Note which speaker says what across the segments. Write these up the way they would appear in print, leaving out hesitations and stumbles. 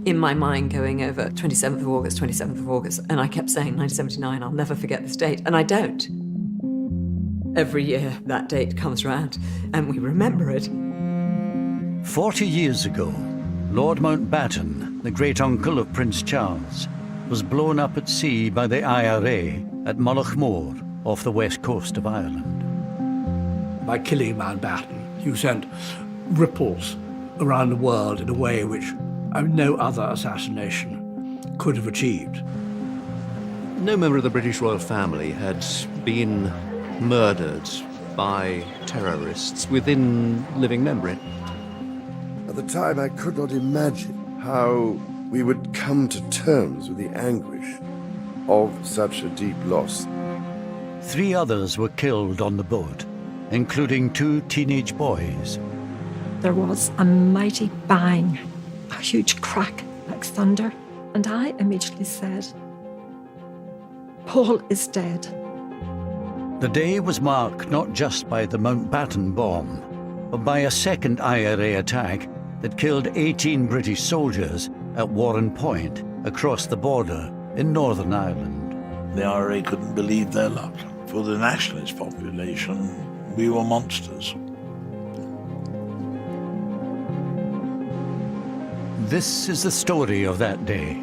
Speaker 1: in my mind going over 27th of August, 27th of August, and I kept saying 1979, I'll never forget this date, and I don't. Every year that date comes around and we remember it.
Speaker 2: 40 years ago, Lord Mountbatten, the great-uncle of Prince Charles, was blown up at sea by the IRA at Mullaghmore off the west coast of Ireland.
Speaker 3: By killing Mounbatten, you sent ripples around the world in a way which no other assassination could have achieved.
Speaker 4: No member of the British royal family had been murdered by terrorists within living memory.
Speaker 5: At the time, I could not imagine how we would come to terms with the anguish of such a deep loss.
Speaker 2: 3 others were killed on the boat, including 2 teenage boys.
Speaker 6: There was a mighty bang, a huge crack like thunder, and I immediately said, Paul is dead.
Speaker 2: The day was marked not just by the Mounbatten bomb, but by a second IRA attack that killed 18 British soldiers at Warren Point across the border in Northern Ireland.
Speaker 7: The IRA couldn't believe their luck. For the nationalist population, we were monsters.
Speaker 2: This is the story of that day,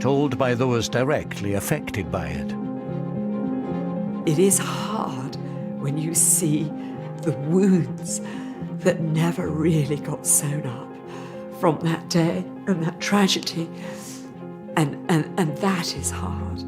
Speaker 2: told by those directly affected by it.
Speaker 1: It is hard when you see the wounds that never really got sewn up from that day and that tragedy, and that is hard.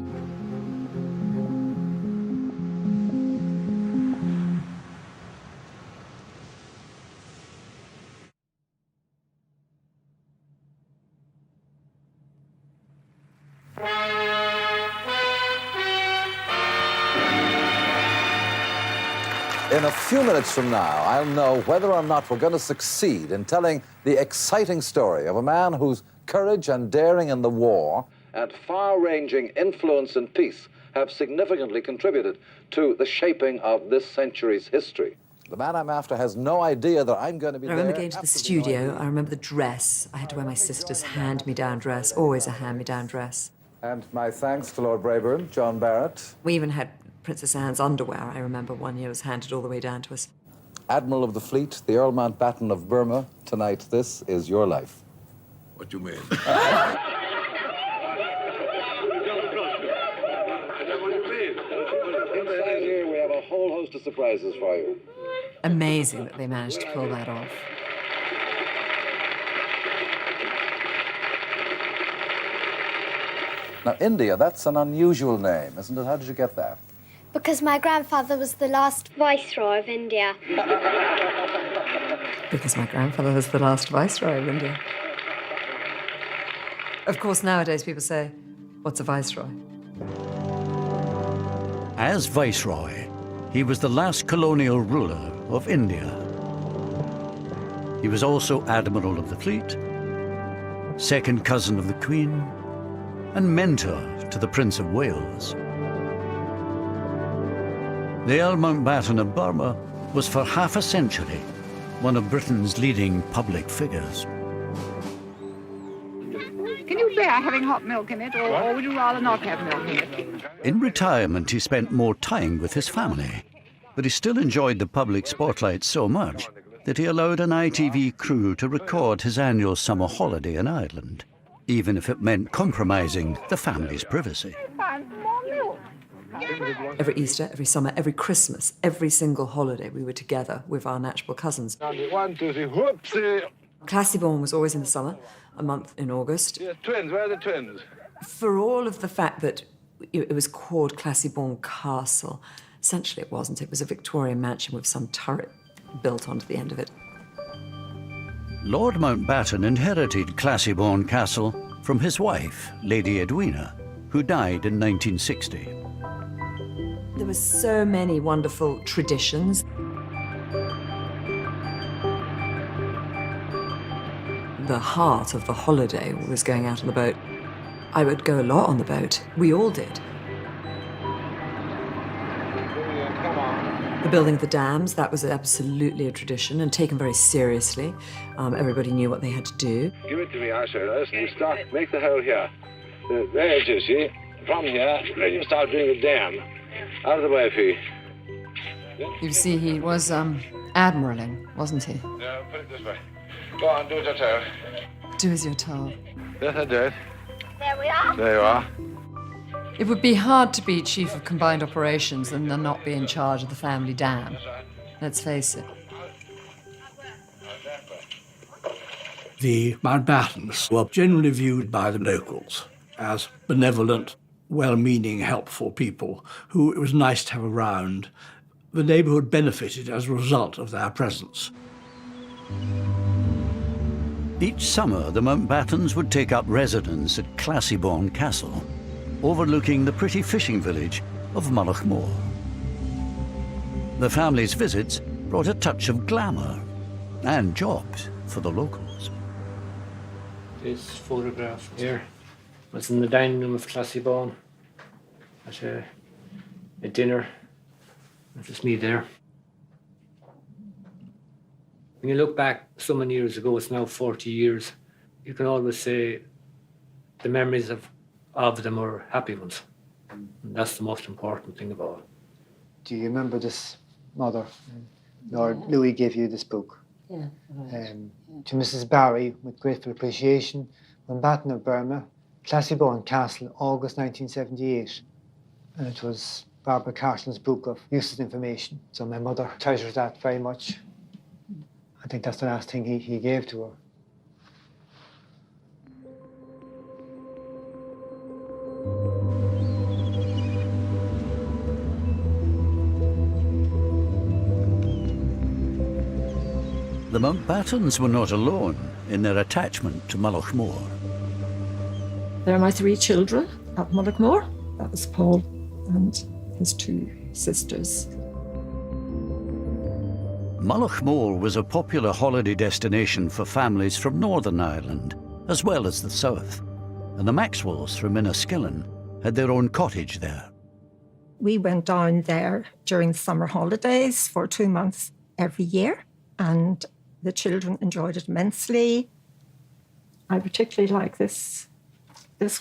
Speaker 8: In a few minutes from now, I'll know whether or not we're going to succeed in telling the exciting story of a man whose courage and daring in the war and far-ranging influence in peace have significantly contributed to the shaping of this century's history. The man I'm after has no idea that I'm going to be there.
Speaker 1: I remember going to the studio. I remember the dress. I had to wear my sister's hand-me-down dress, always a hand-me-down dress.
Speaker 8: And my thanks to Lord Brabourne, John Barrett.
Speaker 1: We even had Princess Anne's underwear, I remember one year was handed all the way down to us.
Speaker 8: Admiral of the Fleet, the Earl Mountbatten of Burma, tonight this is your life.
Speaker 7: What do you mean?
Speaker 8: Inside here, we have a whole host of surprises for you.
Speaker 1: Amazing that they managed to pull that off.
Speaker 8: Now, India, that's an unusual name, isn't it? How did you get that?
Speaker 9: Because my grandfather was the last Viceroy of India.
Speaker 1: Because my grandfather was the last Viceroy of India. Of course, nowadays people say, what's a Viceroy?
Speaker 2: As Viceroy, he was the last colonial ruler of India. He was also Admiral of the Fleet, second cousin of the Queen, and mentor to the Prince of Wales. The Earl Mountbatten of Burma was for half a century one of Britain's leading public figures.
Speaker 10: Can you bear having hot milk in it, or would you rather not have milk in it?
Speaker 2: In retirement, he spent more time with his family, but he still enjoyed the public spotlight so much that he allowed an ITV crew to record his annual summer holiday in Ireland, even if it meant compromising the family's privacy.
Speaker 1: Every Easter, every summer, every Christmas, every single holiday, we were together with our natural cousins.
Speaker 7: 1, 2, 3, whoopsie!
Speaker 1: Classy-born was always in the summer, a month in August.
Speaker 7: Yeah, twins, where are the twins?
Speaker 1: For all of the fact that it was called Classy-born Castle, essentially it wasn't. It was a Victorian mansion with some turret built onto the end of it.
Speaker 2: Lord Mountbatten inherited Classy-born Castle from his wife, Lady Edwina, who died in 1960.
Speaker 1: There were so many wonderful traditions. The heart of the holiday was going out on the boat. I would go a lot on the boat. We all did. The The building of the dams, that was absolutely a tradition and taken very seriously. Everybody knew what they had to do.
Speaker 11: Give it to me, I say, listen, you start, make the hole here. There it is, see? From here, then you start doing the dam. Out of the way, Fee.
Speaker 12: You see, he was admiraling, wasn't he?
Speaker 11: No, put it this way. Go on, do as you're told.
Speaker 12: Do as you're told.
Speaker 11: Yes, I did.
Speaker 9: There we are.
Speaker 11: There you are.
Speaker 12: It would be hard to be chief of combined operations and then not be in charge of the family dam. Let's face it.
Speaker 3: The Mounbattens were generally viewed by the locals as benevolent, well-meaning, helpful people who it was nice to have around. The neighbourhood benefited as a result of their presence.
Speaker 2: Each summer, the Mounbattens would take up residence at Classybourne Castle, overlooking the pretty fishing village of Mullaghmore. The family's visits brought a touch of glamour and jobs for the locals.
Speaker 13: This photograph here was in the dining room of Classybourne at a dinner. That's just me there. When you look back so many years ago, it's now 40 years, you can always say the memories of them are happy ones. And that's the most important thing of all.
Speaker 14: Do you remember this, Mother? Lord Louis gave you this book.
Speaker 6: Yeah.
Speaker 14: To Mrs. Barry, with grateful appreciation, Mounbatten of Burma, Classybourne Castle, August 1978. And it was Barbara Carson's book of useless information. So my mother treasures that very much. I think that's the last thing he gave to her.
Speaker 2: The Mounbattens were not alone in their attachment to Mullaghmore.
Speaker 6: There are my 3 children at Mullaghmore. That was Paul and his 2 sisters.
Speaker 2: Mullaghmore was a popular holiday destination for families from Northern Ireland, as well as the south, and the Maxwells from Inniskillen had their own cottage there.
Speaker 6: We went down there during the summer holidays for 2 months every year, and the children enjoyed it immensely. I particularly like this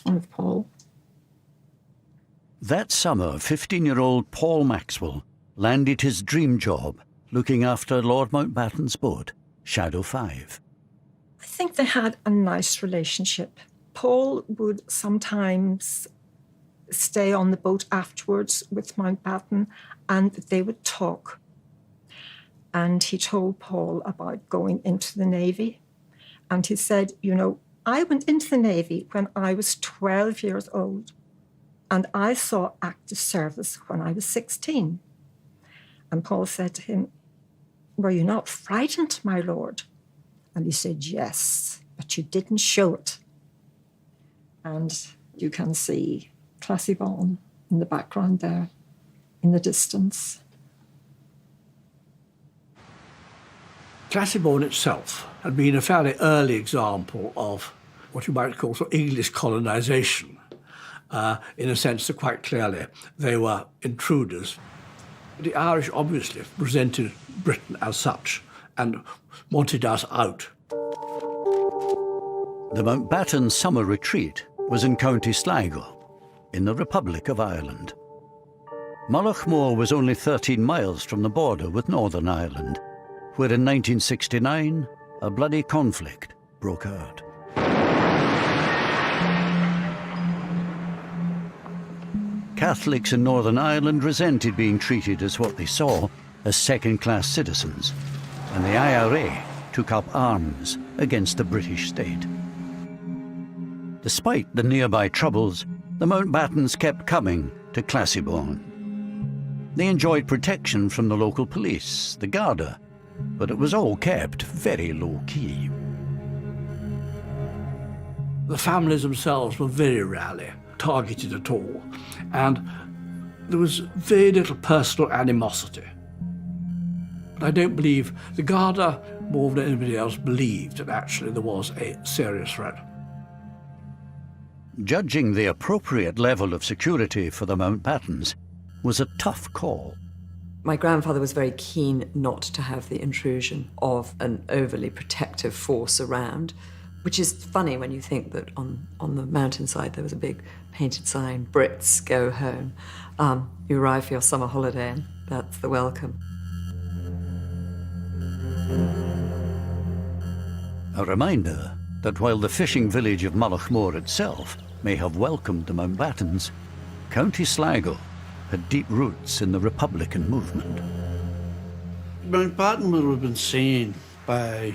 Speaker 6: one with Paul.
Speaker 2: That summer, 15-year-old Paul Maxwell landed his dream job looking after Lord Mounbatten's boat, Shadow 5.
Speaker 6: I think they had a nice relationship. Paul would sometimes stay on the boat afterwards with Mounbatten and they would talk. And he told Paul about going into the Navy. And he said, you know, I went into the Navy when I was 12 years old. And I saw active service when I was 16. And Paul said to him, were you not frightened, my lord? And he said, yes, but you didn't show it. And you can see Classybourne in the background there, in the distance.
Speaker 3: Classybourne itself had been a fairly early example of what you might call sort of English colonisation. In a sense that quite clearly they were intruders. The Irish obviously resented Britain as such and wanted us out.
Speaker 2: The Mounbatten summer retreat was in County Sligo, in the Republic of Ireland. Mullaghmore was only 13 miles from the border with Northern Ireland, where in 1969 a bloody conflict broke out. Catholics in Northern Ireland resented being treated as what they saw as second-class citizens, and the IRA took up arms against the British state. Despite the nearby troubles, the Mounbattens kept coming to Classybourne. They enjoyed protection from the local police, the Garda, but it was all kept very low-key.
Speaker 3: The families themselves were very rarely targeted at all, and there was very little personal animosity. But I don't believe the Garda, more than anybody else, believed that actually there was a serious threat.
Speaker 2: Judging the appropriate level of security for the Mounbattens was a tough call.
Speaker 1: My grandfather was very keen not to have the intrusion of an overly protective force around, which is funny when you think that on the mountainside there was a big painted sign, Brits, go home. You arrive for your summer holiday and that's the welcome.
Speaker 2: A reminder that while the fishing village of Mullaghmore itself may have welcomed the Mounbattens, County Sligo had deep roots in the Republican movement.
Speaker 3: Mounbatten would have been seen by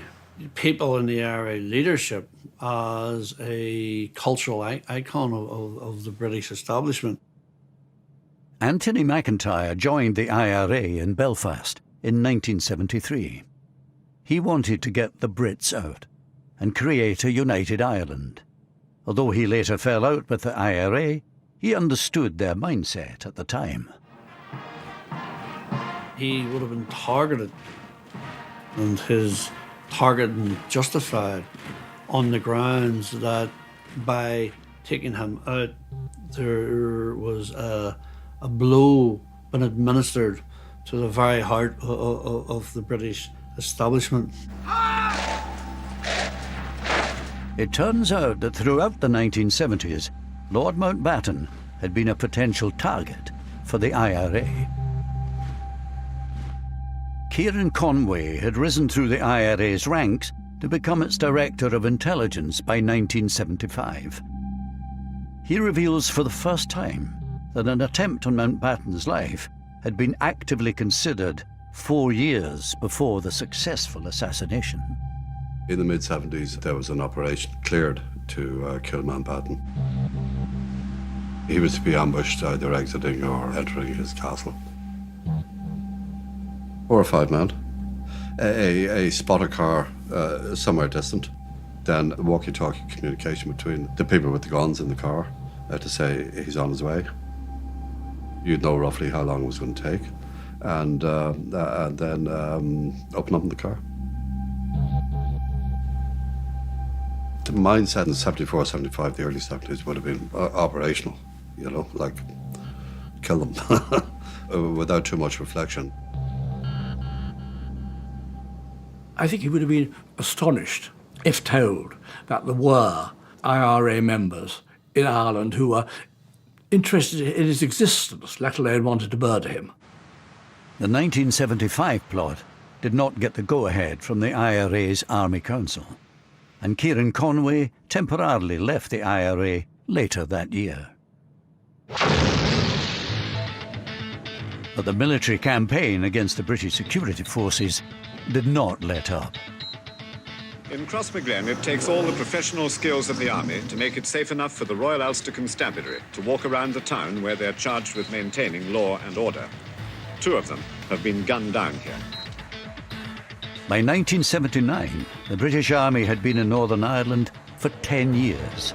Speaker 3: people in the area leadership as a cultural icon of the British establishment.
Speaker 2: Anthony McIntyre joined the IRA in Belfast in 1973. He wanted to get the Brits out and create a united Ireland. Although he later fell out with the IRA, he understood their mindset at the time.
Speaker 3: He would have been targeted, and his targeting justified on the grounds that by taking him out, there was a blow been administered to the very heart of the British establishment.
Speaker 2: It turns out that throughout the 1970s, Lord Mounbatten had been a potential target for the IRA. Kieran Conway had risen through the IRA's ranks to become its Director of Intelligence by 1975. He reveals for the first time that an attempt on Mounbatten's life had been actively considered 4 years before the successful assassination.
Speaker 15: In the mid-70s, there was an operation cleared to kill Mounbatten. He was to be ambushed either exiting or entering his castle. 4 or 5 men. A spotter car somewhere distant. Then walkie-talkie communication between the people with the guns in the car to say he's on his way. You'd know roughly how long it was going to take. And then open up in the car. The mindset in 74, 75, the early 70s would have been operational, you know, like kill them without too much reflection.
Speaker 3: I think he would have been astonished if told that there were IRA members in Ireland who were interested in his existence, let alone wanted to murder him.
Speaker 2: The 1975 plot did not get the go-ahead from the IRA's Army Council, and Kieran Conway temporarily left the IRA later that year. But the military campaign against the British security forces did not let up.
Speaker 16: In Crossmaglen, it takes all the professional skills of the army to make it safe enough for the Royal Ulster Constabulary to walk around the town where they're charged with maintaining law and order. 2 of them have been gunned down here.
Speaker 2: By 1979, the British Army had been in Northern Ireland for 10 years.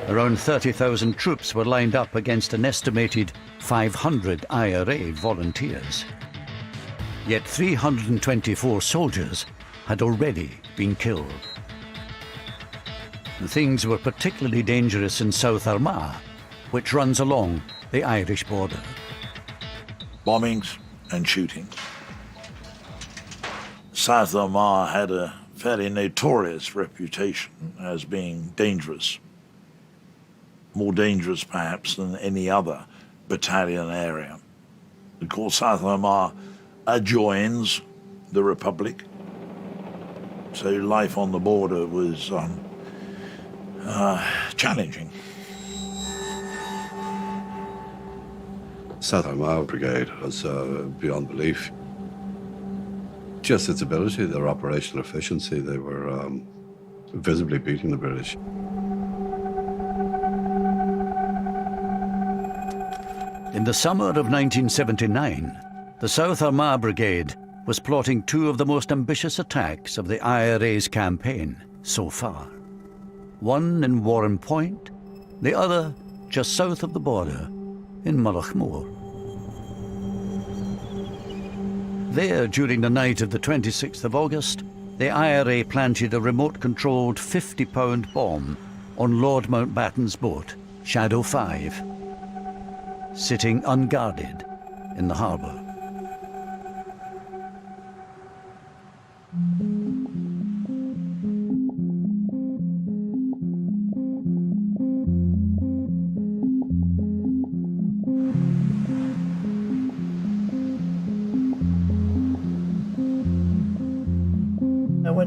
Speaker 2: Around 30,000 troops were lined up against an estimated 500 IRA volunteers. Yet 324 soldiers had already been killed. And things were particularly dangerous in South Armagh, which runs along the Irish border.
Speaker 7: Bombings and shootings. South Armagh had a fairly notorious reputation as being dangerous. More dangerous, perhaps, than any other battalion area. Of course, South Armagh adjoins the Republic, so life on the border was challenging.
Speaker 15: South Armagh Brigade was beyond belief. Just its ability, their operational efficiency, they were visibly beating the British.
Speaker 2: In the summer of 1979, the South Armagh Brigade was plotting 2 of the most ambitious attacks of the IRA's campaign so far. One in Warren Point, the other just south of the border in Mullaghmore. There, during the night of the 26th of August, the IRA planted a remote-controlled 50-pound bomb on Lord Mounbatten's boat, Shadow 5, sitting unguarded in the harbour.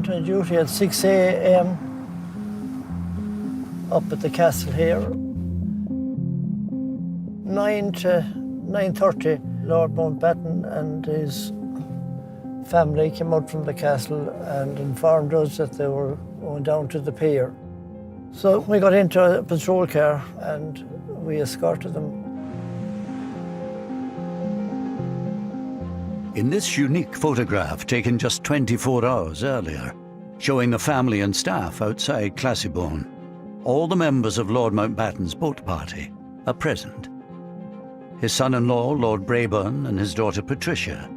Speaker 17: went on duty at 6 a.m. up at the castle here. 9 to 9:30, Lord Mounbatten and his family came out from the castle and informed us that they were going down to the pier. So we got into a patrol car and we escorted them.
Speaker 2: In this unique photograph taken just 24 hours earlier, showing the family and staff outside Classiebawn, all the members of Lord Mounbatten's boat party are present. His son-in-law, Lord Brabourne, and his daughter Patricia,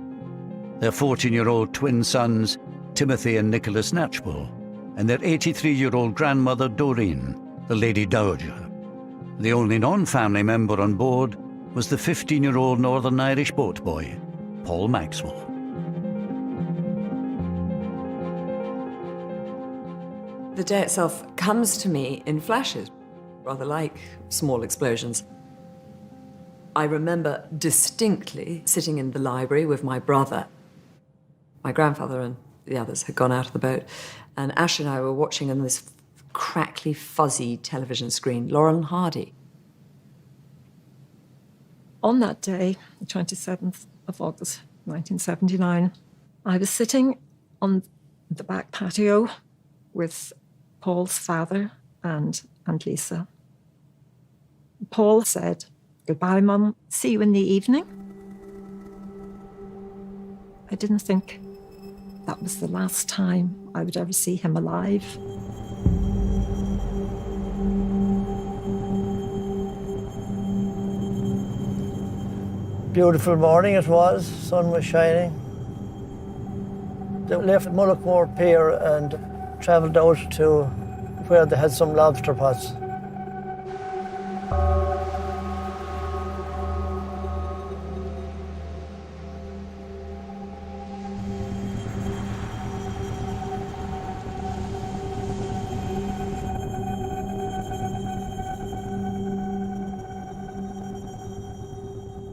Speaker 2: their 14-year-old twin sons, Timothy and Nicholas Knatchbull, and their 83-year-old grandmother, Doreen, the Lady Dowager. The only non-family member on board was the 15-year-old Northern Irish boat boy, Paul Maxwell.
Speaker 1: The day itself comes to me in flashes, rather like small explosions. I remember distinctly sitting in the library with my brother. My grandfather and the others had gone out of the boat, and Ash and I were watching on this crackly, fuzzy television screen, Laurel and Hardy.
Speaker 6: On that day, the 27th of August, 1979, I was sitting on the back patio with Paul's father and Aunt Lisa. Paul said, "Goodbye, Mum. See you in the evening." I didn't think that was the last time I would ever see him alive.
Speaker 17: Beautiful morning it was, sun was shining. They left Mullaghmore Pier and travelled out to where they had some lobster pots.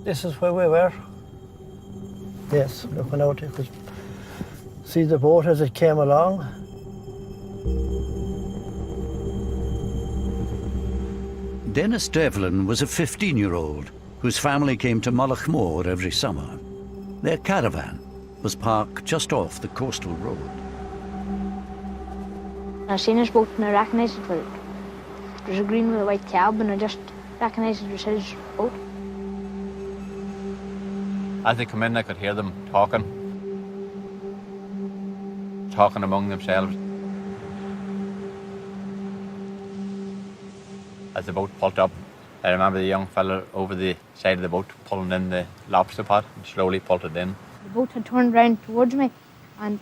Speaker 17: This is where we were. Yes, looking out, you could see the boat as it came along.
Speaker 2: Dennis Devlin was a 15-year-old whose family came to Mullaghmore every summer. Their caravan was parked just off the coastal road.
Speaker 9: I seen his boat and I recognised it. Well, there's a green with a white cab and I just recognised it was his boat.
Speaker 18: As they come in, I could hear them talking among themselves. As the boat pulled up, I remember the young fella over the side of the boat pulling in the lobster pot and slowly pulled it in.
Speaker 9: The boat had turned round towards me and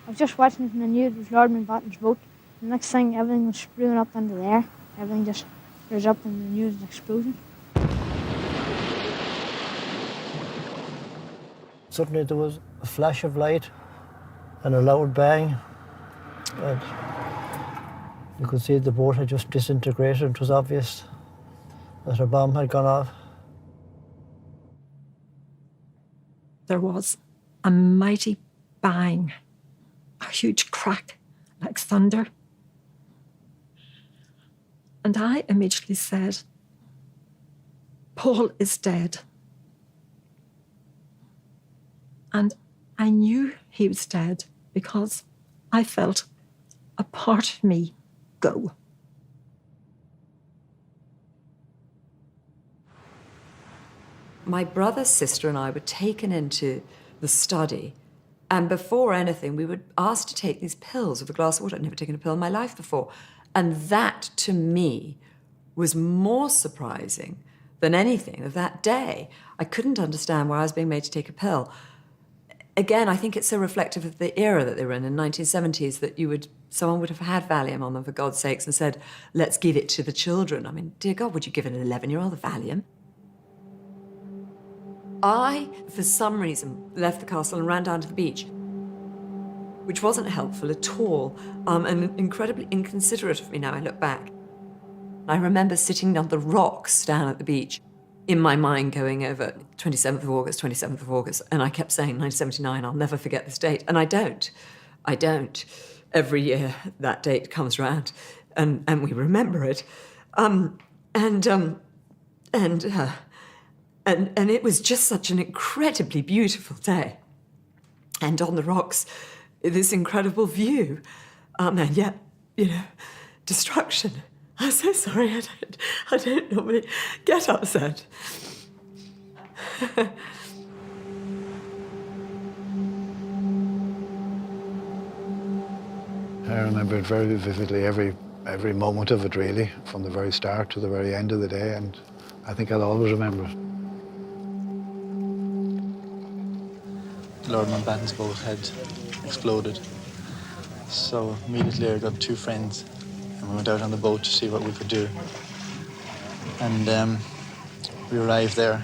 Speaker 9: I was just watching it and I knew it was Lord Mounbatten's boat. The next thing, everything was spewing up into the air. Everything just rose up and I knew it was an explosion.
Speaker 17: Suddenly there was a flash of light and a loud bang, and you could see the boat had just disintegrated. It was obvious that a bomb had gone off.
Speaker 6: There was a mighty bang, a huge crack like thunder. And I immediately said, "Paul is dead." And I knew he was dead because I felt a part of me go.
Speaker 1: My brother, sister, and I were taken into the study, and before anything, we were asked to take these pills with a glass of water. I'd never taken a pill in my life before. And that, to me, was more surprising than anything of that day. I couldn't understand why I was being made to take a pill. Again, I think it's so reflective of the era that they were in the 1970s, that someone would have had Valium on them, for God's sakes, and said, let's give it to the children. I mean, dear God, would you give an 11-year-old a Valium? I, for some reason, left the castle and ran down to the beach, which wasn't helpful at all, and incredibly inconsiderate of me now I look back. I remember sitting on the rocks down at the beach, in my mind going over 27th of August, and I kept saying 1979, I'll never forget this date, and I don't. every year that date comes round, and we remember it. And it was just such an incredibly beautiful day. And on the rocks, this incredible view. And yet, destruction. I'm so sorry, I don't normally get upset.
Speaker 19: I remember it very vividly, every moment of it, really, from the very start to the very end of the day, and I think I'll always remember it.
Speaker 20: Lord Mounbatten's boat had exploded, so immediately I got two friends and we went out on the boat to see what we could do. And we arrived there,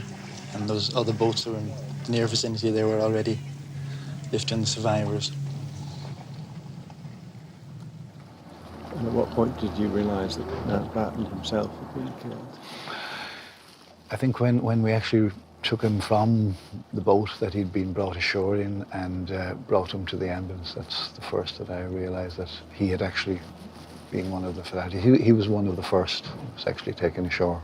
Speaker 20: and those other boats that were in the near vicinity, they were already lifting the survivors.
Speaker 21: And at what point did you realise that Mounbatten himself had been killed?
Speaker 19: I think when we actually took him from the boat that he'd been brought ashore in and brought him to the ambulance, that's the first that I realised that he had actually been one of the fatalities. He was one of the first who was actually taken ashore.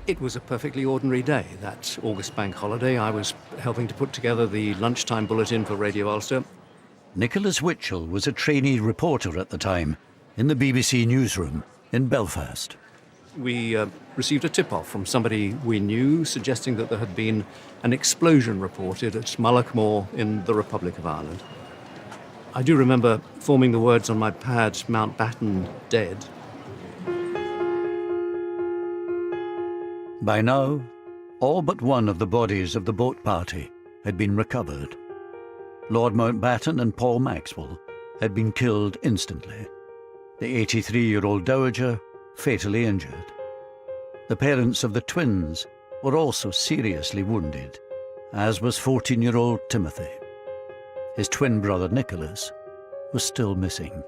Speaker 4: It was a perfectly ordinary day, that August bank holiday. I was helping to put together the lunchtime bulletin for Radio Ulster.
Speaker 2: Nicholas Witchell was a trainee reporter at the time in the BBC newsroom in Belfast.
Speaker 4: We received a tip-off from somebody we knew suggesting that there had been an explosion reported at Mullaghmore in the Republic of Ireland. I do remember forming the words on my pad, Mounbatten dead.
Speaker 2: By now, all but one of the bodies of the boat party had been recovered. Lord Mounbatten and Paul Maxwell had been killed instantly. The 83-year-old dowager fatally injured. The parents of the twins were also seriously wounded, as was 14-year-old Timothy. His twin brother Nicholas was still missing.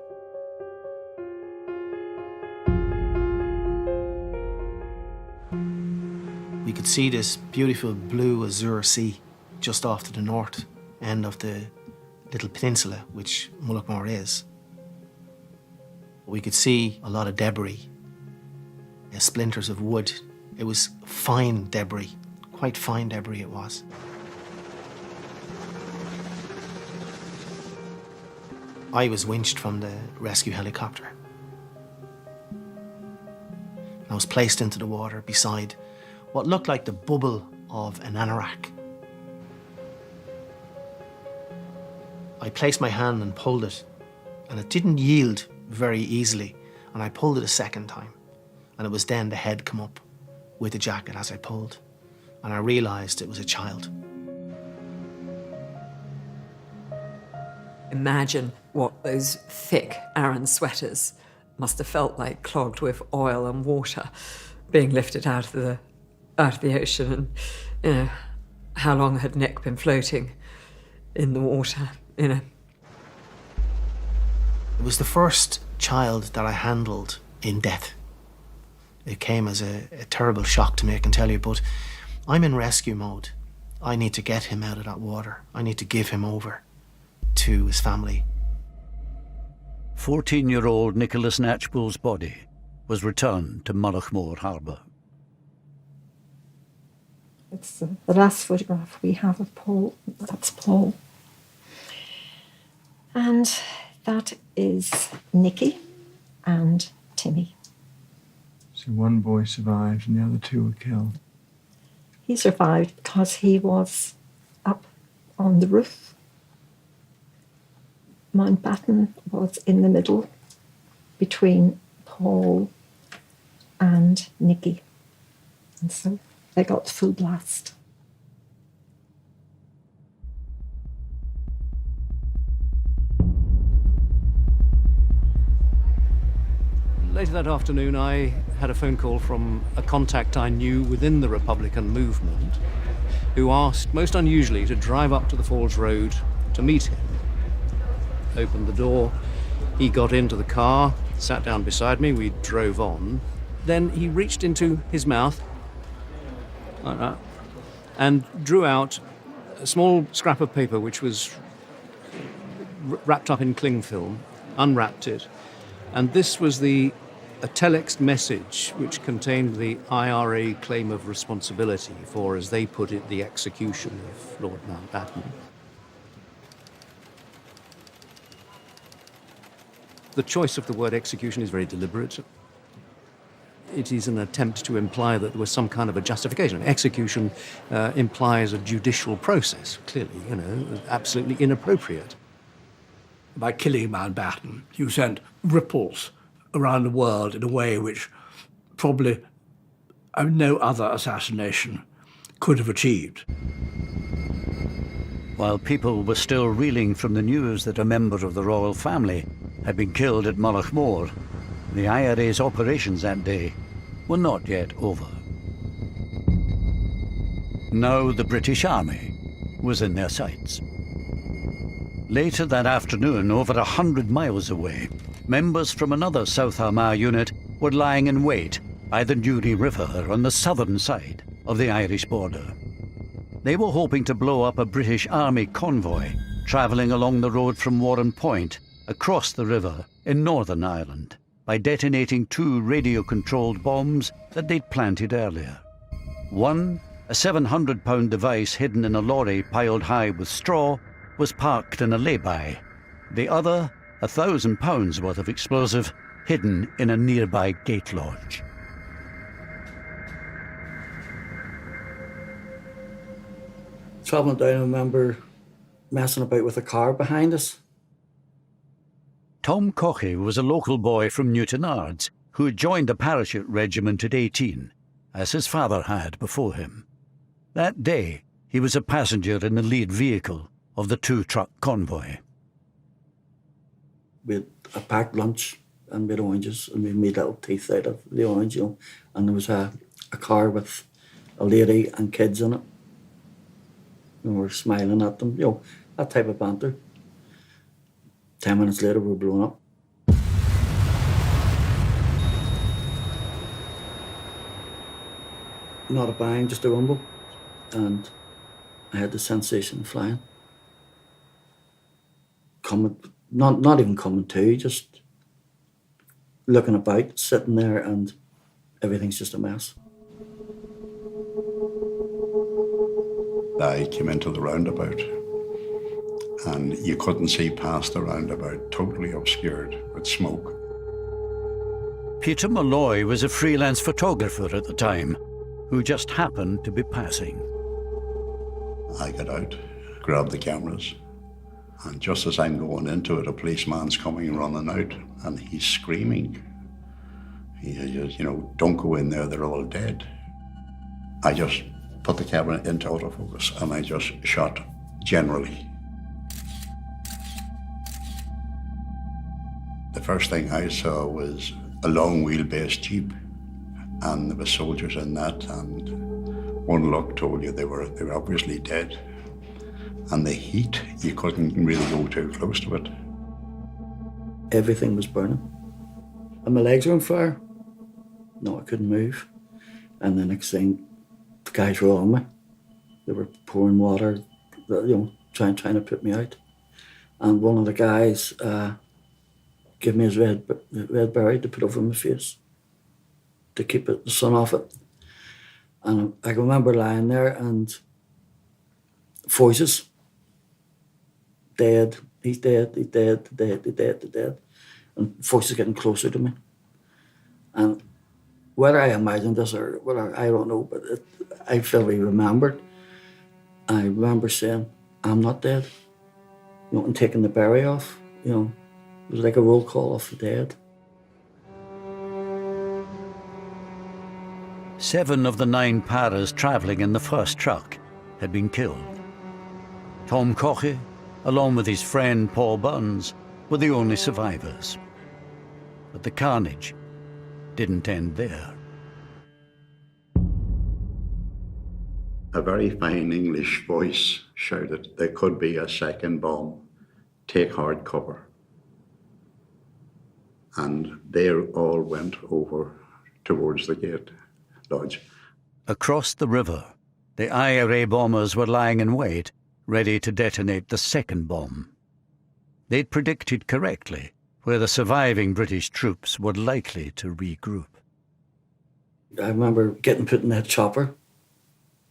Speaker 22: We could see this beautiful blue azure sea just off to the north end of the little peninsula which Mullaghmore is. We could see a lot of debris, splinters of wood. It was fine debris, quite fine debris it was. I was winched from the rescue helicopter. I was placed into the water beside what looked like the bubble of an anorak. I placed my hand and pulled it, and it didn't yield very easily, and I pulled it a second time, and it was then the head come up with the jacket as I pulled, and I realised it was a child.
Speaker 1: Imagine what those thick Aran sweaters must have felt like, clogged with oil and water, being lifted out of the ocean. And how long had Nick been floating in the water? It
Speaker 22: was the first child that I handled in death. It came as a terrible shock to me, I can tell you, but I'm in rescue mode. I need to get him out of that water. I need to give him over to his family.
Speaker 2: 14-year-old Nicholas Knatchbull's body was returned to Mullaghmore Harbour.
Speaker 6: It's the last photograph we have of Paul. That's Paul. And that is Nicky and Timmy.
Speaker 21: So one boy survived and the other two were killed.
Speaker 6: He survived because he was up on the roof. Mounbatten was in the middle between Paul and Nicky. And so they got full blast.
Speaker 4: Later that afternoon, I had a phone call from a contact I knew within the Republican movement, who asked, most unusually, to drive up to the Falls Road to meet him. Opened the door, he got into the car, sat down beside me, we drove on. Then he reached into his mouth, like that, and drew out a small scrap of paper which was wrapped up in cling film, unwrapped it, and this was a telex message which contained the IRA claim of responsibility for, as they put it, the execution of Lord Mounbatten. The choice of the word execution is very deliberate. It is an attempt to imply that there was some kind of a justification. Execution implies a judicial process, clearly, absolutely inappropriate.
Speaker 3: By killing Mounbatten, you sent ripples around the world in a way which probably no other assassination could have achieved.
Speaker 2: While people were still reeling from the news that a member of the royal family had been killed at Mullaghmore, the IRA's operations that day were not yet over. Now the British Army was in their sights. Later that afternoon, over 100 miles away, members from another South Armagh unit were lying in wait by the Newry River on the southern side of the Irish border. They were hoping to blow up a British Army convoy travelling along the road from Warren Point across the river in Northern Ireland by detonating 2 radio-controlled bombs that they'd planted earlier. One, a 700-pound device hidden in a lorry piled high with straw, was parked in a lay-by. The other, 1,000 pounds worth of explosive, hidden in a nearby gate lodge.
Speaker 5: Travelling down, I remember messing about with a car behind us.
Speaker 2: Tom Caughey was a local boy from Newtonards who had joined a parachute regiment at 18, as his father had before him. That day, he was a passenger in the lead vehicle of the 2-truck convoy.
Speaker 5: We had a packed lunch and we had oranges and we made little teeth out of the orange, and there was a car with a lady and kids in it. And we were smiling at them, that type of banter. 10 minutes later, we were blown up. Not a bang, just a rumble. And I had the sensation of flying. Not even coming to, just looking about, sitting there, and everything's just a mess.
Speaker 15: I came into the roundabout and you couldn't see past the roundabout, totally obscured with smoke.
Speaker 2: Peter Malloy was a freelance photographer at the time who just happened to be passing.
Speaker 15: I got out, grabbed the cameras, and just as I'm going into it, a policeman's coming running out and he's screaming. He says, don't go in there, they're all dead. I just put the camera into autofocus and I just shot generally. The first thing I saw was a long wheelbase Jeep, and there were soldiers in that, and one look told you they were obviously dead. And the heat, you couldn't really go too close to it.
Speaker 5: Everything was burning. And my legs were on fire. No, I couldn't move. And the next thing, the guys were on me. They were pouring water, trying to put me out. And one of the guys gave me his red beret to put over my face to keep the sun off it. And I can remember lying there and voices. Dead, he's dead, he's dead, dead, he's dead, he's dead. And voices getting closer to me. And whether I imagined this or whether, I don't know, but I vividly remembered. I remember saying, I'm not dead. And taking the beret off, it was like a roll call of the dead.
Speaker 2: 7 of the 9 paras travelling in the first truck had been killed. Tom Caughey, along with his friend Paul Burns, were the only survivors. But the carnage didn't end there.
Speaker 15: A very fine English voice shouted, there could be a second bomb. Take hard cover. And they all went over towards the gate lodge.
Speaker 2: Across the river, the IRA bombers were lying in wait ready to detonate the second bomb. They'd predicted correctly where the surviving British troops were likely to regroup.
Speaker 5: I remember getting put in that chopper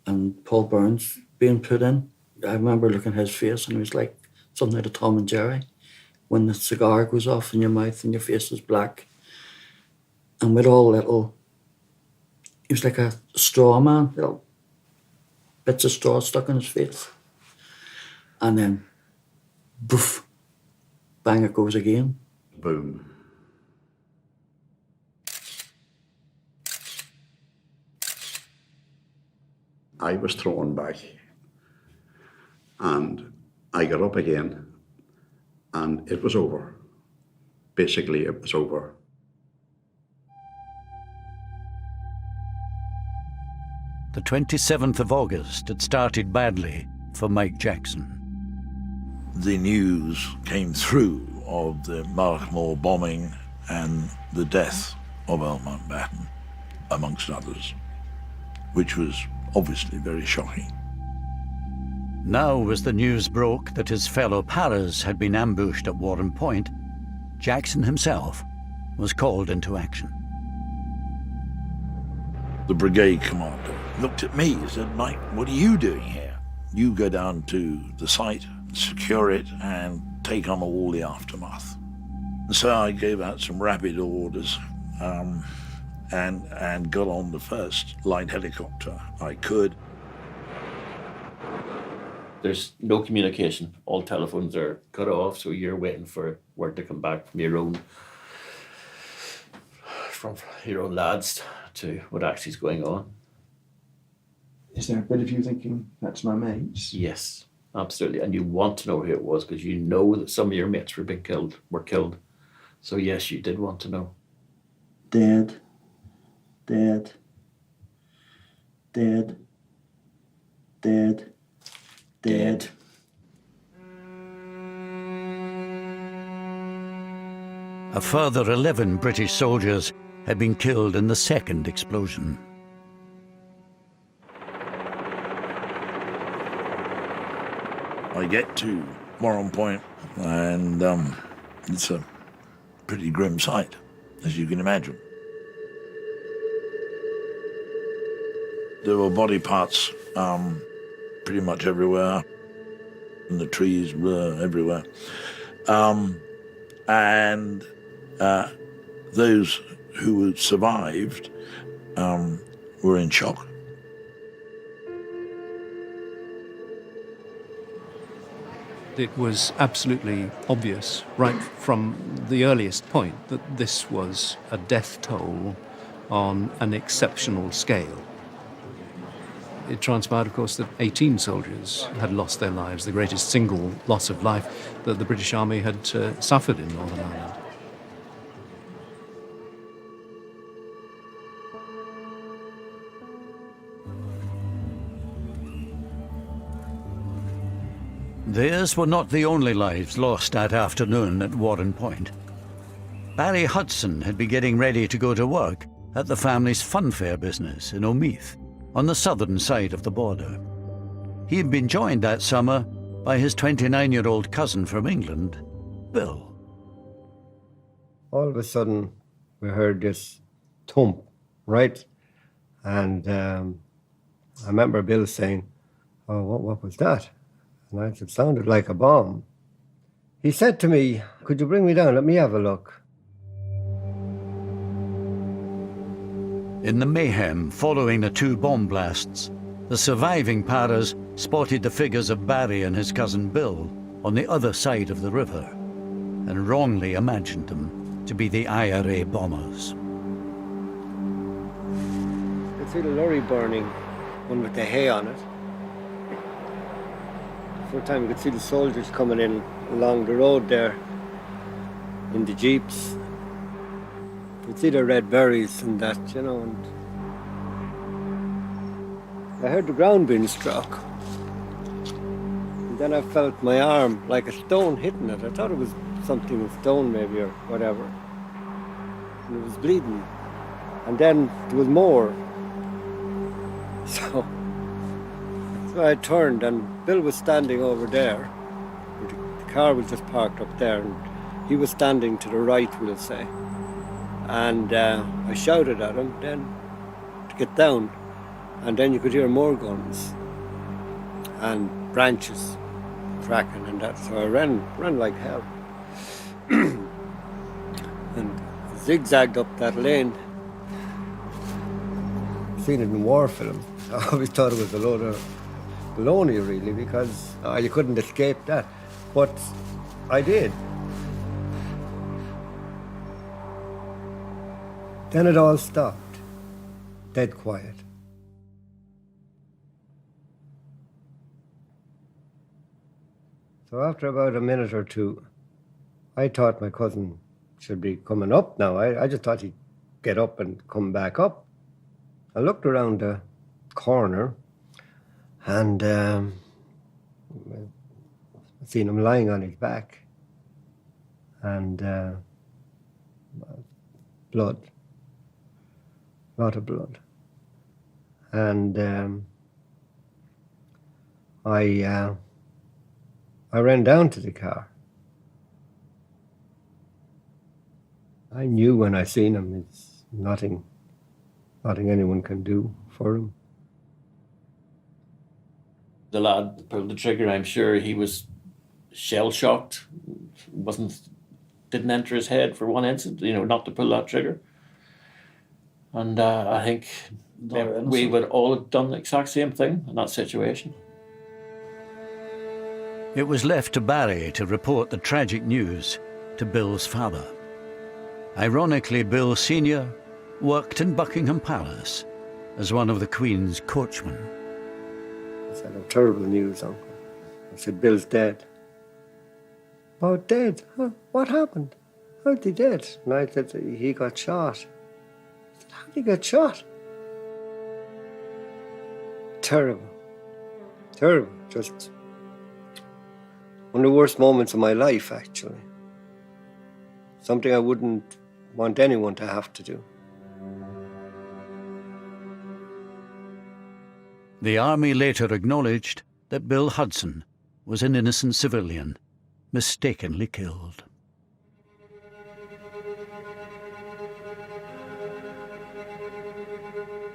Speaker 5: and Paul Burns being put in. I remember looking at his face and it was like something out of Tom and Jerry. When the cigar goes off in your mouth and your face is black. And with all little, he was like a straw man, little bits of straw stuck in his face. And then, boof, bang it goes again.
Speaker 15: Boom. I was thrown back and I got up again and it was over. Basically, it was over.
Speaker 2: The 27th of August had started badly for Mike Jackson.
Speaker 7: The news came through of the Markmoor bombing and the death of Earl Mounbatten, amongst others, which was obviously very shocking.
Speaker 2: Now, as the news broke that his fellow paras had been ambushed at Warren Point, Jackson himself was called into action.
Speaker 7: The brigade commander looked at me and said, "Mike, what are you doing here? You go down to the site, secure it, and take on all the aftermath." And so I gave out some rapid orders and got on the first light helicopter I could.
Speaker 8: There's no communication. All telephones are cut off, so you're waiting for word to come back from your own lads to what actually is going on.
Speaker 21: Is there a bit of you thinking, that's my mates?
Speaker 8: Yes, absolutely. And you want to know who it was because you know that some of your mates were killed. So yes, you did want to know.
Speaker 21: Dead. Dead. Dead. Dead. Dead.
Speaker 2: A further 11 British soldiers had been killed in the second explosion.
Speaker 7: I get to Warren Point and it's a pretty grim sight, as you can imagine. There were body parts pretty much everywhere, and the trees were everywhere. And those who had survived were in shock.
Speaker 4: It was absolutely obvious, right from the earliest point, that this was a death toll on an exceptional scale. It transpired, of course, that 18 soldiers had lost their lives, the greatest single loss of life that the British Army had suffered in Northern Ireland.
Speaker 2: Theirs were not the only lives lost that afternoon at Warren Point. Barry Hudson had been getting ready to go to work at the family's funfair business in Omeath, on the southern side of the border. He had been joined that summer by his 29-year-old cousin from England, Bill.
Speaker 10: All of a sudden, we heard this thump, right? And I remember Bill saying, "Oh, what was that?" And I said, "It sounded like a bomb." He said to me, "Could you bring me down? Let me have a look."
Speaker 2: In the mayhem following the two bomb blasts, the surviving paras spotted the figures of Barry and his cousin Bill on the other side of the river and wrongly imagined them to be the IRA bombers.
Speaker 10: I could see the lorry burning, one with the hay on it. For a time you could see the soldiers coming in along the road there in the jeeps. You could see the red berries and that, you know, and I heard the ground being struck. And then I felt my arm like a stone hitting it. I thought it was something, a stone maybe or whatever. And it was bleeding. And then there was more. So So I turned and Bill was standing over there. The car was just parked up there and he was standing to the right, we'll say. And I shouted at him then to get down. And then you could hear more guns and branches cracking and that. So I ran like hell. And zigzagged up that lane. Seen it in war film. I always thought it was a load of baloney, really, because you couldn't escape that. But I did. Then it all stopped. Dead quiet. So after about a minute or two, I thought my cousin should be coming up now. I just thought he'd get up and come back up. I looked around the corner and I seen him lying on his back and blood, a lot of blood. And I ran down to the car. I knew when I seen him, it's nothing anyone can do for him.
Speaker 8: The lad that pulled the trigger, I'm sure he was shell-shocked. Didn't enter his head for one instant, not to pull that trigger. And I think we would all have done the exact same thing in that situation.
Speaker 2: It was left to Barry to report the tragic news to Bill's father. Ironically, Bill Sr. worked in Buckingham Palace as one of the Queen's coachmen.
Speaker 10: I said, "Oh, terrible news, Uncle." I said, "Bill's dead." "Oh, dead? Huh? What happened? How'd he dead?" And I said, "He got shot." I said, "How'd he get shot?" Terrible. Terrible. Just one of the worst moments of my life, actually. Something I wouldn't want anyone to have to do.
Speaker 2: The army later acknowledged that Bill Hudson was an innocent civilian, mistakenly killed.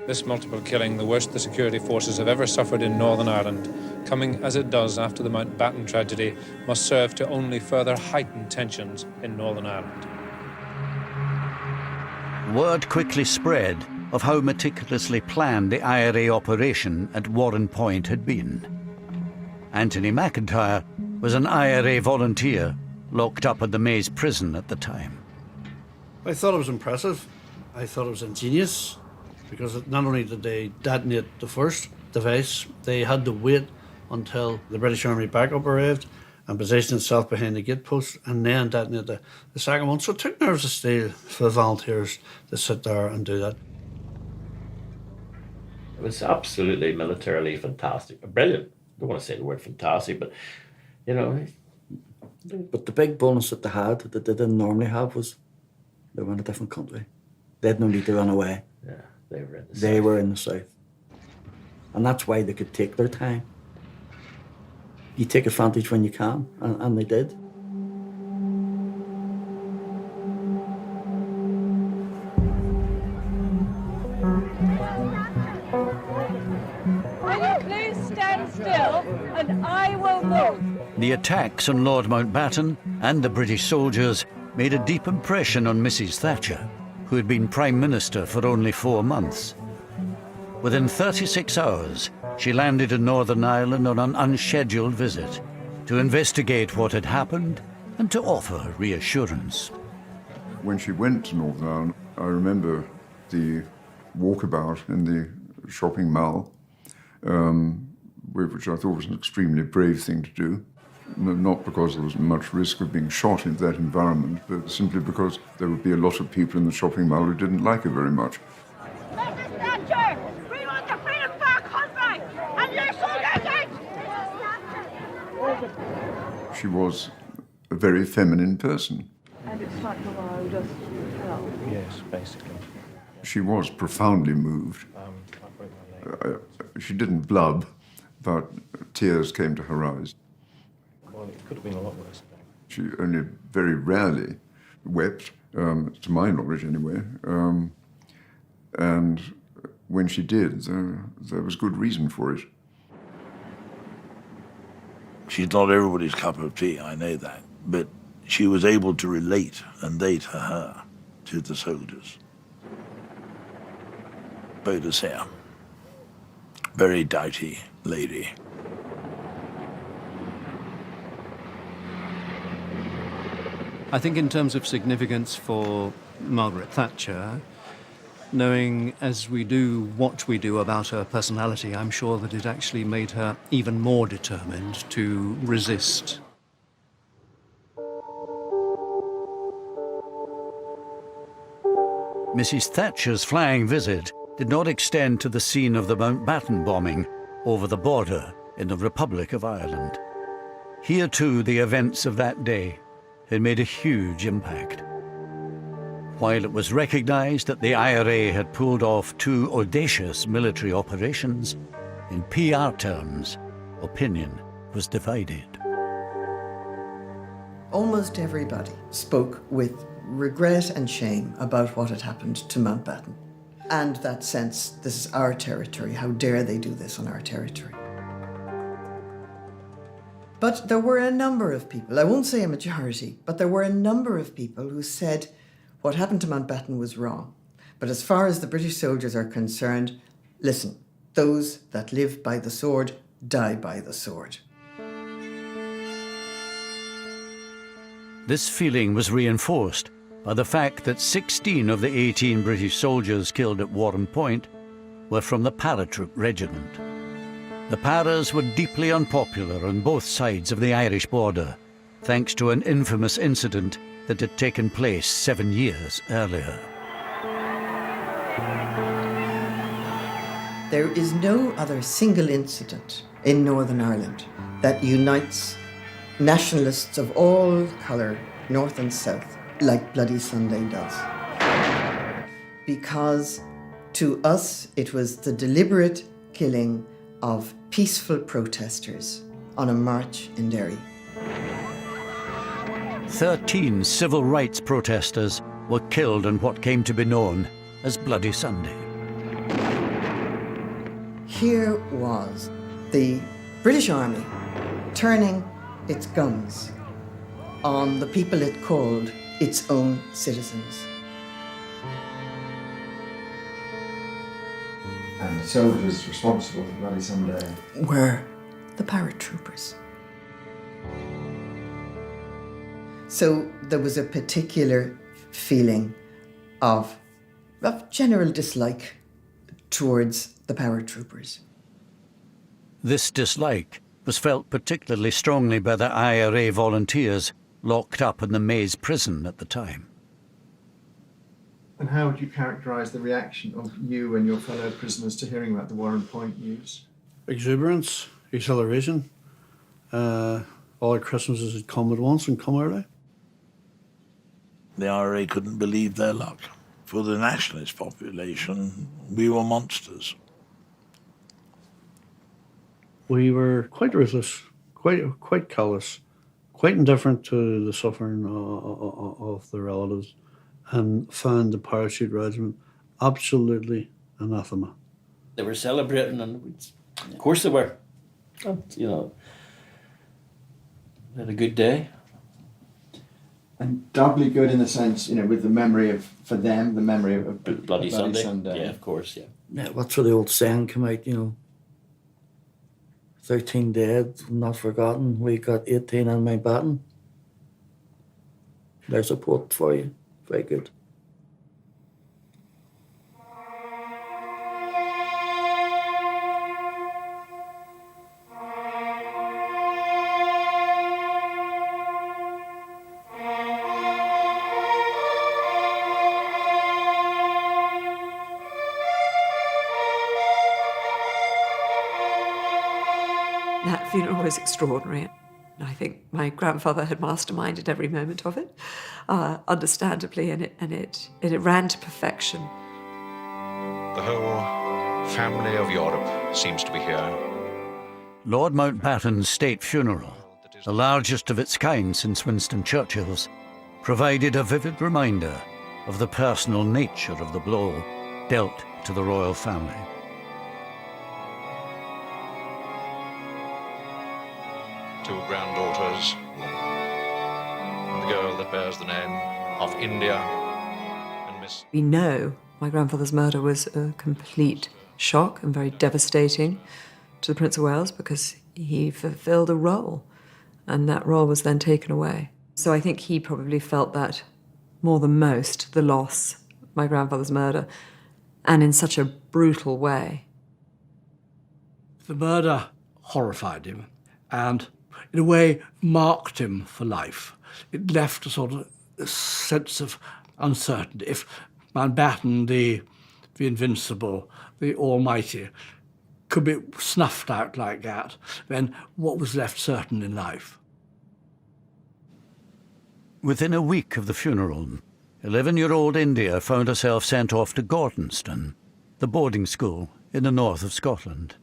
Speaker 11: This multiple killing, the worst the security forces have ever suffered in Northern Ireland, coming as it does after the Mounbatten tragedy, must serve to only further heighten tensions in Northern Ireland.
Speaker 2: Word quickly spread of how meticulously planned the IRA operation at Warren Point had been. Anthony McIntyre was an IRA volunteer locked up in the Maze prison at the time.
Speaker 3: I thought it was impressive. I thought it was ingenious, because not only did they detonate the first device, they had to wait until the British Army backup arrived and positioned itself behind the gate post and then detonate the second one. So it took nerves of steel for the volunteers to sit there and do that.
Speaker 8: It was absolutely militarily fantastic. Brilliant. I don't want to say the word fantastic, but,
Speaker 5: But the big bonus that they had, that they didn't normally have, was they were in a different country. They had no need to run away.
Speaker 8: Yeah, they were in the south.
Speaker 5: They were in the south. And that's why they could take their time. You take advantage when you can, and they did.
Speaker 12: Will you please stand still and I will move?
Speaker 2: The attacks on Lord Mounbatten and the British soldiers made a deep impression on Mrs. Thatcher, who had been Prime Minister for only 4 months. Within 36 hours, she landed in Northern Ireland on an unscheduled visit to investigate what had happened and to offer reassurance.
Speaker 23: When she went to Northern Ireland, I remember the walkabout in the shopping mall, which I thought was an extremely brave thing to do. Not because there was much risk of being shot in that environment, but simply because there would be a lot of people in the shopping mall who didn't like her very much.
Speaker 12: Mrs. Thatcher, we want the freedom of our country, and you're so getting.
Speaker 23: She was a very feminine person.
Speaker 12: And it's not allowed us to tell.
Speaker 20: Yes, basically.
Speaker 23: She was profoundly moved. She didn't blub, but tears came to her eyes.
Speaker 21: Well, it could have been a lot worse.
Speaker 23: She only very rarely wept, to my knowledge anyway. And when she did, there was good reason for it.
Speaker 7: She's not everybody's cup of tea, I know that, but she was able to relate, and they to her, to the soldiers. Boadicea, very doughty lady.
Speaker 4: I think in terms of significance for Margaret Thatcher, knowing as we do what we do about her personality, I'm sure that it actually made her even more determined to resist.
Speaker 2: Mrs. Thatcher's flying visit did not extend to the scene of the Mounbatten bombing over the border in the Republic of Ireland. Here too, the events of that day had made a huge impact. While it was recognised that the IRA had pulled off 2 audacious military operations, in PR terms, opinion was divided.
Speaker 13: Almost everybody spoke with regret and shame about what had happened to Mounbatten. And that sense, this is our territory, how dare they do this on our territory. But there were a number of people, I won't say a majority, but there were a number of people who said what happened to Mounbatten was wrong. But as far as the British soldiers are concerned, listen, those that live by the sword die by the sword.
Speaker 2: This feeling was reinforced by the fact that 16 of the 18 British soldiers killed at Warren Point were from the paratroop regiment. The Paras were deeply unpopular on both sides of the Irish border, thanks to an infamous incident that had taken place 7 years earlier.
Speaker 13: There is no other single incident in Northern Ireland that unites nationalists of all colour, north and south, like Bloody Sunday does. Because to us, it was the deliberate killing of peaceful protesters on a march in Derry.
Speaker 2: 13 civil rights protesters were killed on what came to be known as Bloody Sunday.
Speaker 13: Here was the British Army turning its guns on the people it called its own citizens.
Speaker 21: And the soldiers responsible for Bloody Sunday
Speaker 13: were the paratroopers. So there was a particular feeling of general dislike towards the paratroopers.
Speaker 2: This dislike was felt particularly strongly by the IRA volunteers locked up in the Maze prison at the time.
Speaker 21: And how would you characterise the reaction of you and your fellow prisoners to hearing about the Warren Point news?
Speaker 3: Exuberance, exhilaration. All the Christmases had come at once and come early.
Speaker 7: The IRA couldn't believe their luck. For the nationalist population, we were monsters.
Speaker 3: We were quite ruthless, quite callous, quite indifferent to the suffering of the relatives, and found the parachute regiment absolutely anathema.
Speaker 8: They were celebrating, and of course they were. And, you know, they had a good day.
Speaker 21: And doubly good in the sense, you know, with the memory of, for them, the memory of
Speaker 8: Bloody Sunday. Yeah, of course, yeah.
Speaker 5: Yeah, what's where the old saying come out, you know, 13 dead, not forgotten. We got 18 on Mounbatten. There's a quote for you. Very good.
Speaker 1: That funeral was extraordinary. I think my grandfather had masterminded every moment of it, understandably, and it ran to perfection.
Speaker 14: The whole family of Europe seems to be here.
Speaker 2: Lord Mounbatten's state funeral, the largest of its kind since Winston Churchill's, provided a vivid reminder of the personal nature of the blow dealt to the royal family.
Speaker 14: Two granddaughters, and the girl that bears the name of India, and Miss...
Speaker 1: We know my grandfather's murder was a complete shock and very devastating to the Prince of Wales because he fulfilled a role, and that role was then taken away. So I think he probably felt that more than most, the loss, my grandfather's murder, and in such a brutal way.
Speaker 3: The murder horrified him and, in a way, marked him for life. It left a sort of sense of uncertainty. If Mounbatten, the invincible, the almighty, could be snuffed out like that, then what was left certain in life?
Speaker 2: Within a week of the funeral, 11-year-old India found herself sent off to Gordonston, the boarding school in the north of Scotland.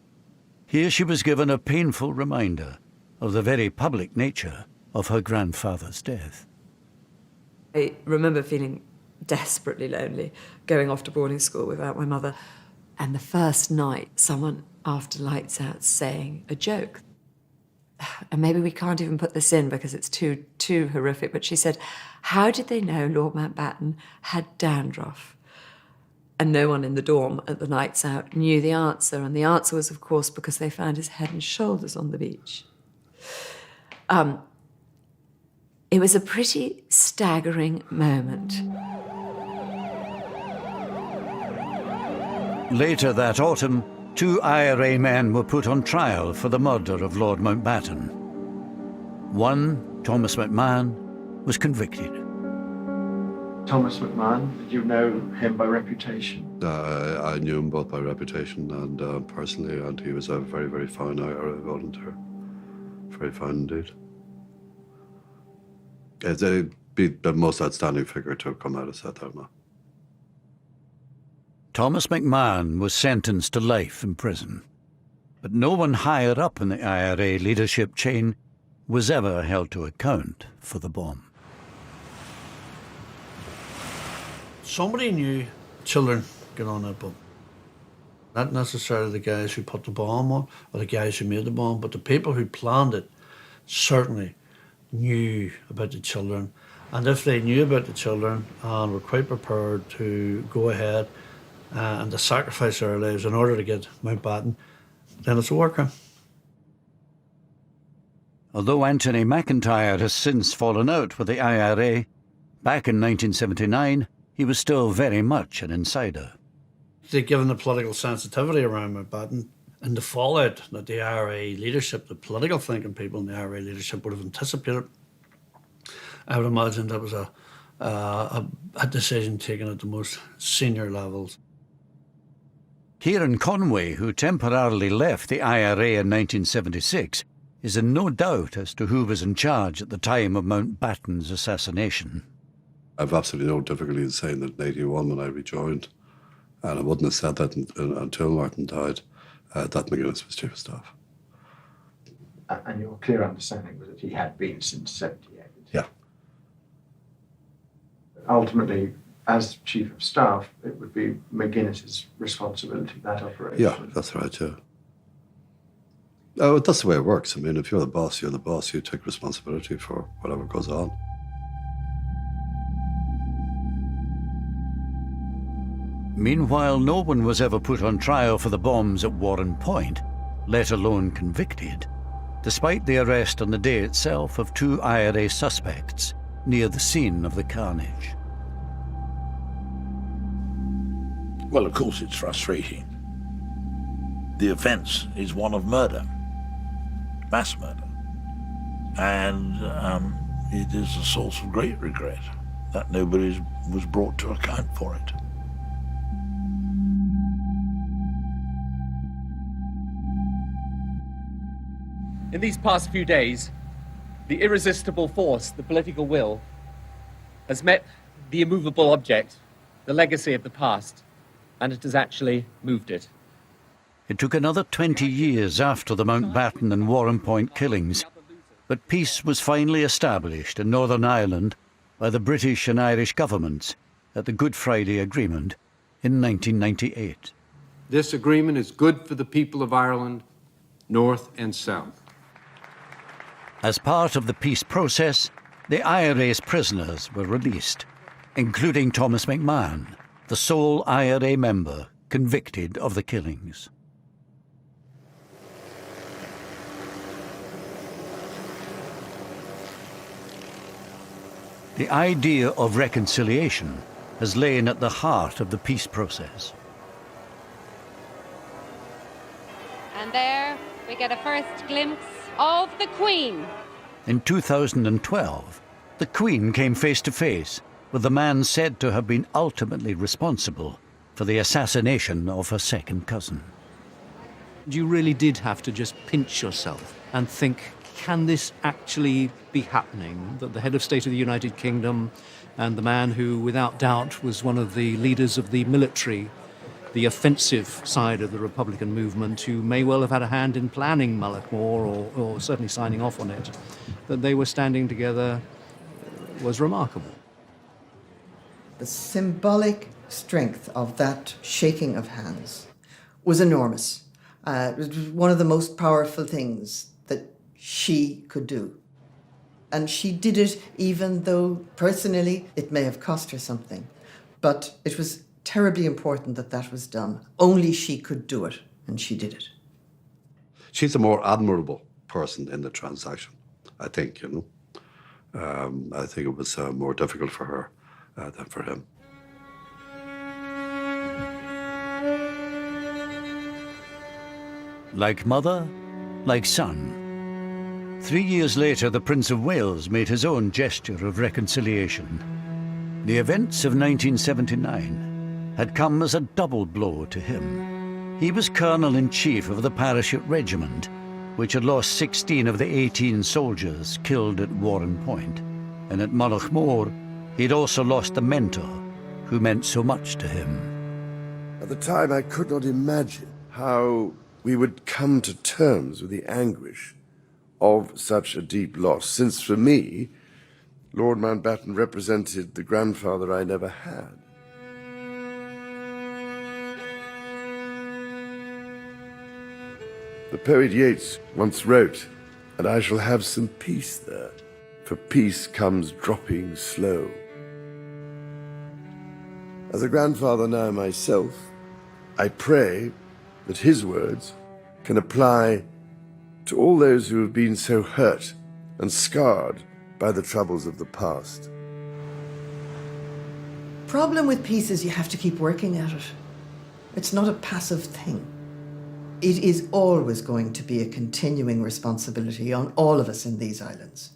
Speaker 2: Here she was given a painful reminder of the very public nature of her grandfather's death.
Speaker 1: I remember feeling desperately lonely, going off to boarding school without my mother. And the first night, someone, after lights out, saying a joke. And maybe we can't even put this in because it's too horrific, but she said, how did they know Lord Mounbatten had dandruff? And no one in the dorm at the nights out knew the answer. And the answer was, of course, because they found his head and shoulders on the beach. It was a pretty staggering moment.
Speaker 2: Later that autumn, 2 IRA men were put on trial for the murder of Lord Mounbatten. One, Thomas McMahon, was convicted.
Speaker 21: Thomas McMahon, did you know him by reputation?
Speaker 15: I knew him both by reputation and personally, and he was a very, very fine IRA volunteer. Very fine indeed. They'd be the most outstanding figure to have come out of South Armagh.
Speaker 2: Thomas McMahon was sentenced to life in prison, but no one higher up in the IRA leadership chain was ever held to account for the bomb.
Speaker 22: Somebody knew children get on that bomb. Not necessarily the guys who put the bomb on or the guys who made the bomb, but the people who planned it certainly knew about the children. And if they knew about the children and were quite prepared to go ahead and to sacrifice their lives in order to get Mounbatten, then it's a war crime.
Speaker 2: Although Anthony McIntyre has since fallen out with the IRA, back in 1979, he was still very much an insider.
Speaker 22: Given the political sensitivity around Mounbatten and the fallout that the IRA leadership, the political thinking people in the IRA leadership would have anticipated, I would imagine that was a decision taken at the most senior levels.
Speaker 2: Kieran Conway, who temporarily left the IRA in 1976, is in no doubt as to who was in charge at the time of Mounbatten's assassination.
Speaker 15: I've absolutely no difficulty in saying that in 1981 when I rejoined, and I wouldn't have said that until Martin died, that McGuinness was chief of staff.
Speaker 21: And your clear understanding was that he had been since 78?
Speaker 15: Yeah.
Speaker 21: Ultimately, as chief of staff, it would be McGuinness's responsibility, that operation.
Speaker 15: Yeah, that's right, yeah. Oh, that's the way it works. I mean, if you're the boss, you're the boss. You take responsibility for whatever goes on.
Speaker 2: Meanwhile, no one was ever put on trial for the bombs at Warren Point, let alone convicted, despite the arrest on the day itself of 2 IRA suspects near the scene of the carnage.
Speaker 7: Well, of course it's frustrating. The offence is one of murder, mass murder. And it is a source of great regret that nobody was brought to account for it.
Speaker 16: In these past few days, the irresistible force, the political will, has met the immovable object, the legacy of the past, and it has actually moved it.
Speaker 2: It took another 20 years after the Mounbatten and Warrenpoint killings, but peace was finally established in Northern Ireland by the British and Irish governments at the Good Friday Agreement in 1998.
Speaker 9: This agreement is good for the people of Ireland, North and South.
Speaker 2: As part of the peace process, the IRA's prisoners were released, including Thomas McMahon, the sole IRA member convicted of the killings. The idea of reconciliation has lain at the heart of the peace process.
Speaker 17: And there we get a first glimpse of the Queen.
Speaker 2: In 2012, the Queen came face to face with the man said to have been ultimately responsible for the assassination of her second cousin.
Speaker 4: You really did have to just pinch yourself and think, can this actually be happening? That the head of state of the United Kingdom and the man who, without doubt, was one of the leaders of the military, the offensive side of the Republican movement, who may well have had a hand in planning Mullaghmore or certainly signing off on it, that they were standing together was remarkable.
Speaker 13: The symbolic strength of that shaking of hands was enormous. It was one of the most powerful things that she could do. And she did it even though personally it may have cost her something. But it was terribly important that that was done. Only she could do it, and she did it.
Speaker 15: She's a more admirable person in the transaction, I think, you know. I think it was more difficult for her than for him.
Speaker 2: Like mother, like son. 3 years later, the Prince of Wales made his own gesture of reconciliation. The events of 1979 had come as a double blow to him. He was Colonel-in-Chief of the Parachute Regiment, which had lost 16 of the 18 soldiers killed at Warrenpoint. And at Mullaghmore, he'd also lost a mentor who meant so much to him.
Speaker 18: At the time, I could not imagine how we would come to terms with the anguish of such a deep loss, since for me, Lord Mounbatten represented the grandfather I never had. The poet Yeats once wrote, "And I shall have some peace there, for peace comes dropping slow." As a grandfather now myself, I pray that his words can apply to all those who have been so hurt and scarred by the troubles of the past.
Speaker 13: Problem with peace is you have to keep working at it. It's not a passive thing. It is always going to be a continuing responsibility on all of us in these islands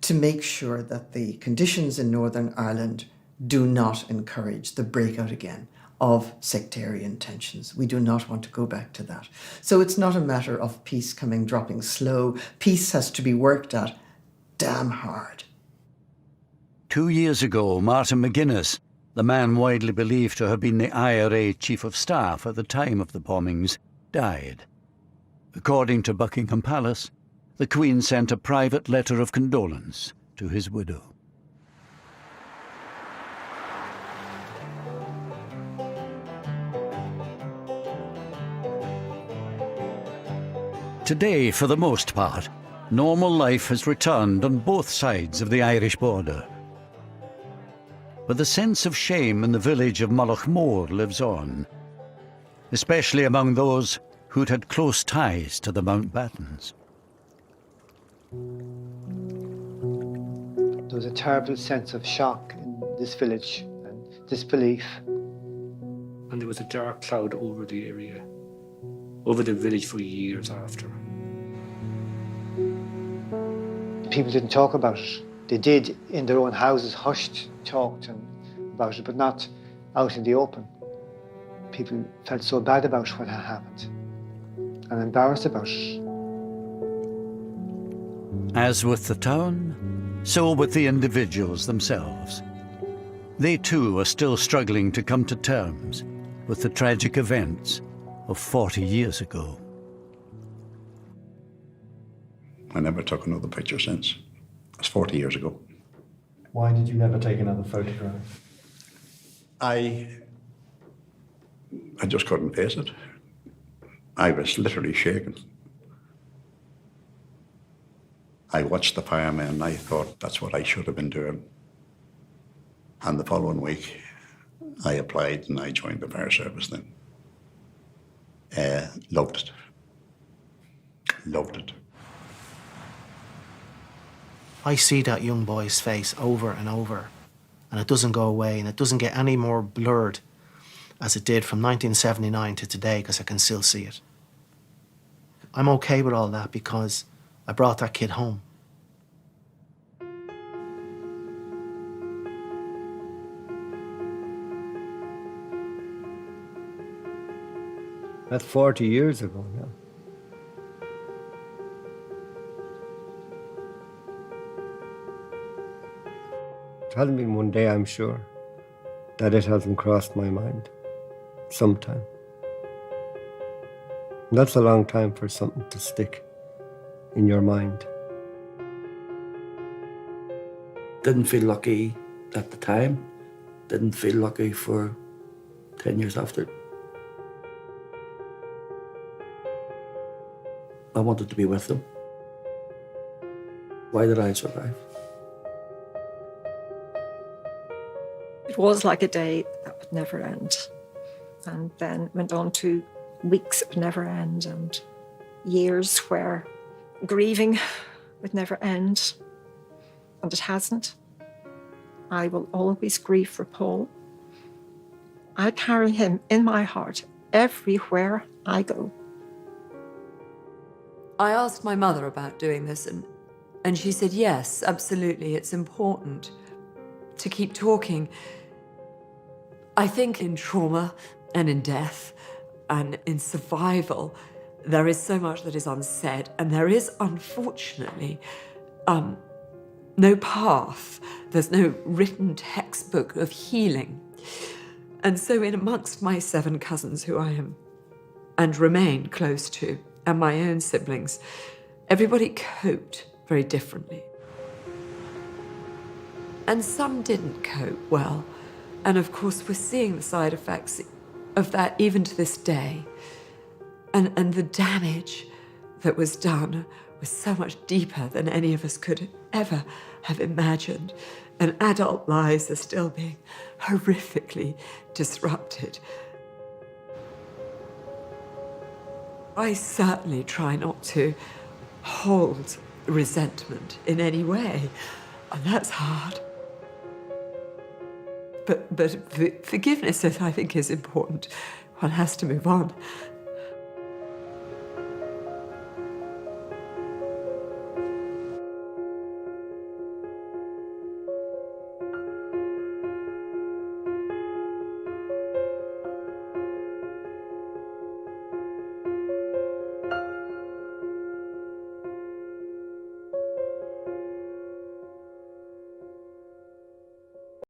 Speaker 13: to make sure that the conditions in Northern Ireland do not encourage the breakout again of sectarian tensions. We do not want to go back to that. So it's not a matter of peace dropping slow. Peace has to be worked at damn hard.
Speaker 2: 2 years ago, Martin McGuinness, the man widely believed to have been the IRA Chief of Staff at the time of the bombings, died. According to Buckingham Palace, the Queen sent a private letter of condolence to his widow. Today, for the most part, normal life has returned on both sides of the Irish border. But the sense of shame in the village of Mullaghmore lives on, especially among those who'd had close ties to the Mounbattens.
Speaker 10: There was a terrible sense of shock in this village and disbelief.
Speaker 24: And there was a dark cloud over the area, over the village for years after.
Speaker 10: People didn't talk about it. They did in their own houses, hushed, talked about it, but not out in the open. People felt so bad about what had happened and embarrassed about it.
Speaker 2: As with the town, so with the individuals themselves. They too are still struggling to come to terms with the tragic events of 40 years ago.
Speaker 6: I never took another picture since. It's 40 years ago.
Speaker 21: Why did you never take another photograph?
Speaker 6: I just couldn't face it. I was literally shaking. I watched the firemen and I thought that's what I should have been doing. And the following week, I applied and I joined the fire service then. Loved it. Loved it.
Speaker 22: I see that young boy's face over and over, and it doesn't go away, and it doesn't get any more blurred as it did from 1979 to today, because I can still see it. I'm okay with all that because I brought that kid home.
Speaker 10: That's 40 years ago now. It hasn't been one day, I'm sure, that it hasn't crossed my mind. Sometime. And that's a long time for something to stick in your mind.
Speaker 5: Didn't feel lucky at the time. Didn't feel lucky for 10 years after. I wanted to be with them. Why did I survive?
Speaker 11: It was like a day that would never end. And then went on to weeks that would never end and years where grieving would never end. And it hasn't. I will always grieve for Paul. I carry him in my heart everywhere I go.
Speaker 1: I asked my mother about doing this, and she said, yes, absolutely, it's important to keep talking. I think in trauma and in death and in survival, there is so much that is unsaid, and there is, unfortunately, no path. There's no written textbook of healing. And so in amongst my 7 cousins who I am and remain close to, and my own siblings, everybody coped very differently. And some didn't cope well. And of course, we're seeing the side effects of that even to this day. And the damage that was done was so much deeper than any of us could ever have imagined. And adult lives are still being horrifically disrupted. I certainly try not to hold resentment in any way, and that's hard. But forgiveness, I think, is important. One has to move on.